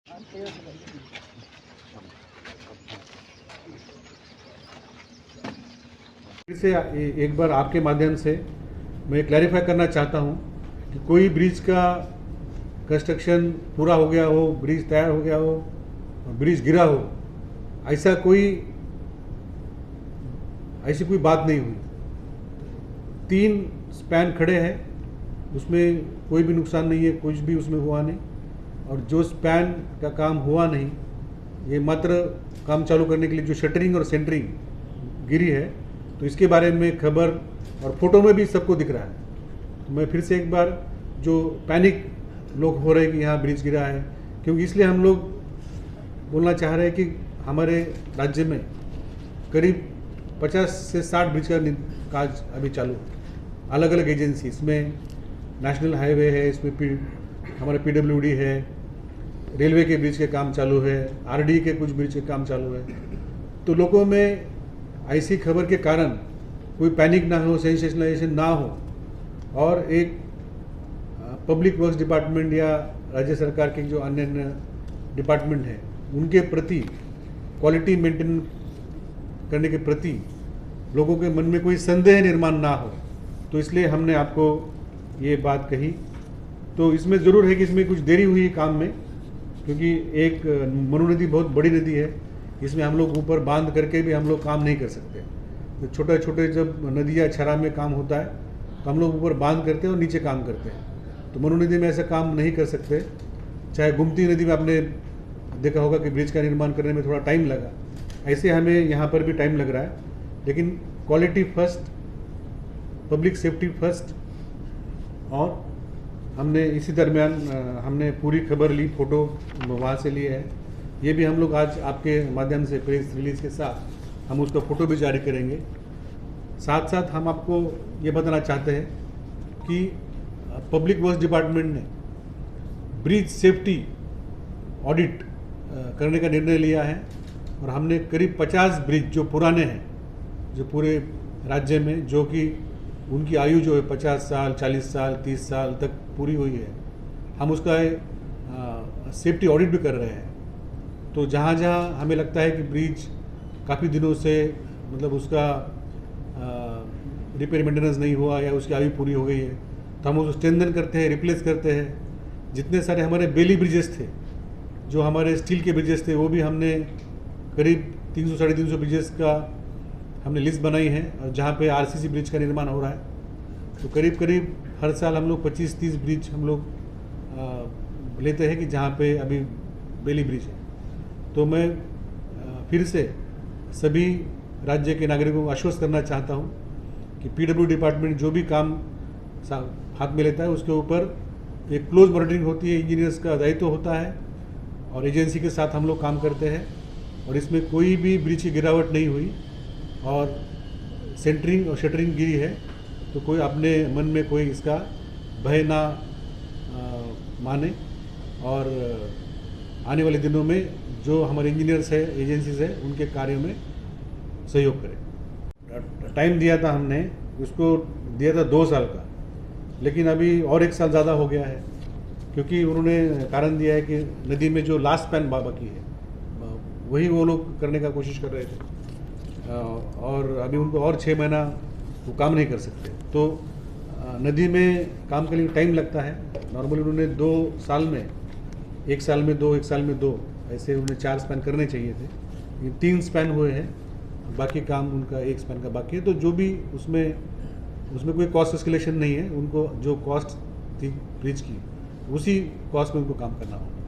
फिर से एक बार आपके माध्यम से मैं क्लैरिफाई करना चाहता हूं कि कोई ब्रिज का कंस्ट्रक्शन पूरा हो गया हो, ब्रिज तैयार हो गया हो, ब्रिज गिरा हो, ऐसी कोई बात नहीं हुई। 3 स्पैन खड़े हैं, उसमें कोई भी नुकसान नहीं है, कुछ भी उसमें हुआ नहीं। और जो स्पैन का काम हुआ नहीं, ये मात्र काम चालू करने के लिए जो शटरिंग और सेंटरिंग गिरी है, तो इसके बारे में खबर और फोटो में भी सबको दिख रहा है। तो मैं फिर से एक बार, जो पैनिक लोग हो रहे हैं कि यहाँ ब्रिज गिरा है, क्योंकि इसलिए हम लोग बोलना चाह रहे हैं कि हमारे राज्य में करीब 50 से 60 ब्रिज का काज अभी चालू है, अलग अलग एजेंसी। इसमें नेशनल हाईवे है, इसमें हमारा PWD है, रेलवे के ब्रिज के काम चालू है, RD के कुछ ब्रिज के काम चालू है। तो लोगों में ऐसी खबर के कारण कोई पैनिक ना हो, सेंसेशनलाइजेशन ना हो, और एक पब्लिक वर्क्स डिपार्टमेंट या राज्य सरकार के जो अन्य डिपार्टमेंट हैं, उनके प्रति, क्वालिटी मेंटेन करने के प्रति लोगों के मन में कोई संदेह निर्माण ना हो, तो इसलिए हमने आपको ये बात कही। तो इसमें ज़रूर है कि इसमें कुछ देरी हुई काम में, क्योंकि एक मनु नदी बहुत बड़ी नदी है, इसमें हम लोग ऊपर बांध करके भी हम लोग काम नहीं कर सकते। तो छोटे छोटे जब नदियाँ छरा में काम होता है तो हम लोग ऊपर बांध करते हैं और नीचे काम करते हैं। तो मनु नदी में ऐसा काम नहीं कर सकते। चाहे गोमती नदी में आपने देखा होगा कि ब्रिज का निर्माण करने में थोड़ा टाइम लगा, ऐसे हमें यहाँ पर भी टाइम लग रहा है। लेकिन quality first, public safety first, और हमने इसी दरमियान हमने पूरी खबर ली, फ़ोटो वहाँ से लिए है। ये भी हम लोग आज आपके माध्यम से प्रेस रिलीज़ के साथ हम उसका फ़ोटो भी जारी करेंगे। साथ साथ हम आपको ये बताना चाहते हैं कि पब्लिक वर्क्स डिपार्टमेंट ने ब्रिज सेफ्टी ऑडिट करने का निर्णय लिया है, और हमने करीब 50 ब्रिज जो पुराने हैं, जो पूरे राज्य में, जो कि उनकी आयु जो है 50 साल, 40 साल, 30 साल तक पूरी हुई है, हम उसका सेफ्टी ऑडिट भी कर रहे हैं। तो जहाँ जहाँ हमें लगता है कि ब्रिज काफ़ी दिनों से, मतलब उसका रिपेयर मेंटेनेंस नहीं हुआ या उसकी आयु पूरी हो गई है, तो हम उसको स्ट्रेंथन करते हैं, रिप्लेस करते हैं। जितने सारे हमारे बेली ब्रिजेस थे, जो हमारे स्टील के ब्रिजेस थे, वो भी हमने करीब 300 साढ़े 300 ब्रिजेस का हमने लिस्ट बनाई है, और जहाँ पे RCC ब्रिज का निर्माण हो रहा है। तो करीब करीब हर साल हम लोग 25-30 ब्रिज हम लोग लेते हैं कि जहाँ पे अभी बेली ब्रिज है। तो मैं फिर से सभी राज्य के नागरिकों को आश्वस्त करना चाहता हूँ कि PWD डिपार्टमेंट जो भी काम हाथ में लेता है, उसके ऊपर एक क्लोज मॉनिटरिंग होती है, इंजीनियर्स का दायित्व होता है, और एजेंसी के साथ हम लोग काम करते हैं। और इसमें कोई भी ब्रिज की गिरावट नहीं हुई, और सेंटरिंग और शटरिंग गिरी है, तो कोई अपने मन में कोई इसका भय ना माने, और आने वाले दिनों में जो हमारे इंजीनियर्स है, एजेंसीज है, उनके कार्यों में सहयोग करें। टाइम दिया था हमने, उसको दिया था 2 साल का, लेकिन अभी और 1 साल ज़्यादा हो गया है, क्योंकि उन्होंने कारण दिया है कि नदी में जो लास्ट स्पैन बाकी है, वही वो लोग करने का कोशिश कर रहे थे, और अभी उनको और 6 महीना वो काम नहीं कर सकते। तो नदी में काम के लिए टाइम लगता है। नॉर्मली उन्होंने 2 साल में, 1 साल में 2, 1 साल में 2, ऐसे उन्हें 4 स्पैन करने चाहिए थे। ये 3 स्पैन हुए हैं, बाकी काम उनका 1 स्पैन का बाकी है। तो जो भी उसमें कोई कॉस्ट एस्केलेशन नहीं है, उनको जो कॉस्ट थी ब्रिज की, उसी कॉस्ट में उनको काम करना होगा।